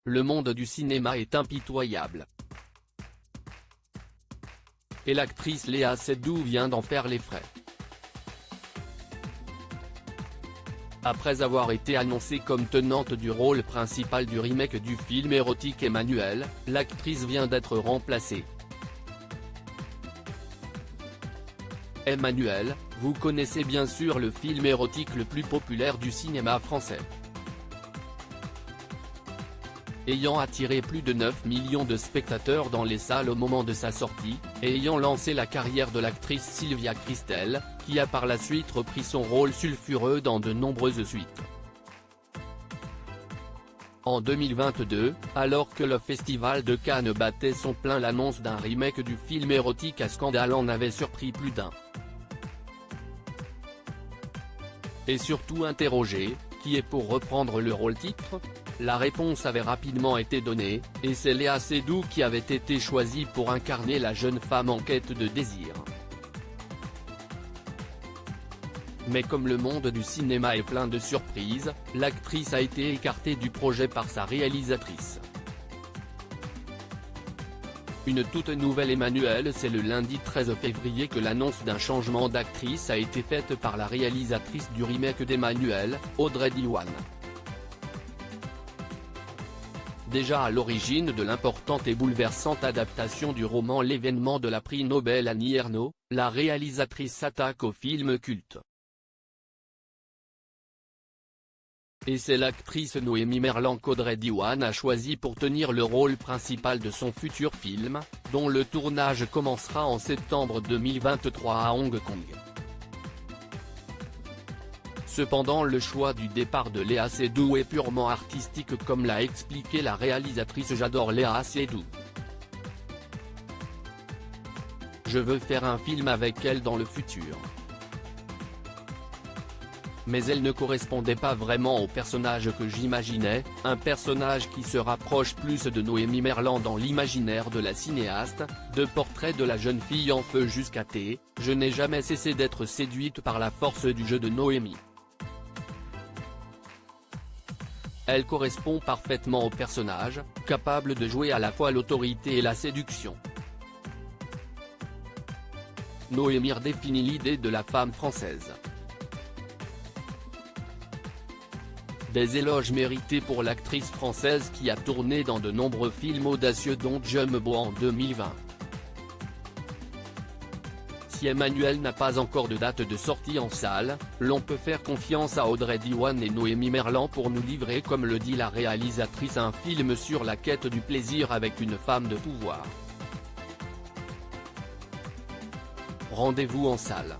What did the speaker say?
le monde du cinéma est impitoyable. Et l'actrice Léa Seydoux vient d'en faire les frais. Après avoir été annoncée comme tenante du rôle principal du remake du film érotique Emmanuelle, l'actrice vient d'être remplacée. Emmanuelle, vous connaissez bien sûr le film érotique le plus populaire du cinéma français. Ayant attiré plus de 9 millions de spectateurs dans les salles au moment de sa sortie, et ayant lancé la carrière de l'actrice Sylvia Kristel, qui a par la suite repris son rôle sulfureux dans de nombreuses suites. En 2022, alors que le Festival de Cannes battait son plein, l'annonce d'un remake du film érotique à scandale en avait surpris plus d'un. Et surtout interrogé, qui est pour reprendre le rôle-titre? La réponse avait rapidement été donnée, et c'est Léa Seydoux qui avait été choisie pour incarner la jeune femme en quête de désir. Mais comme le monde du cinéma est plein de surprises, l'actrice a été écartée du projet par sa réalisatrice. Une toute nouvelle Emmanuelle. C'est le lundi 13 février que l'annonce d'un changement d'actrice a été faite par la réalisatrice du remake d'Emmanuelle, Audrey Diwan. Déjà à l'origine de l'importante et bouleversante adaptation du roman L'événement de la prix Nobel Annie Ernaux, la réalisatrice s'attaque au film culte. Et c'est l'actrice Noémie Merlan qu'Audrey Diwan a choisi pour tenir le rôle principal de son futur film, dont le tournage commencera en septembre 2023 à Hong Kong. Cependant, le choix du départ de Léa Seydoux est purement artistique, comme l'a expliqué la réalisatrice. J'adore Léa Seydoux. Je veux faire un film avec elle dans le futur. Mais elle ne correspondait pas vraiment au personnage que j'imaginais, un personnage qui se rapproche plus de Noémie Merlan dans l'imaginaire de la cinéaste, de Portrait de la jeune fille en feu jusqu'à T. Je n'ai jamais cessé d'être séduite par la force du jeu de Noémie. Elle correspond parfaitement au personnage, capable de jouer à la fois l'autorité et la séduction. Noémie redéfinit l'idée de la femme française. Des éloges mérités pour l'actrice française qui a tourné dans de nombreux films audacieux dont Jumbo en 2020. Si Emmanuelle n'a pas encore de date de sortie en salle, l'on peut faire confiance à Audrey Diwan et Noémie Merlan pour nous livrer, comme le dit la réalisatrice, un film sur la quête du plaisir avec une femme de pouvoir. Rendez-vous en salle.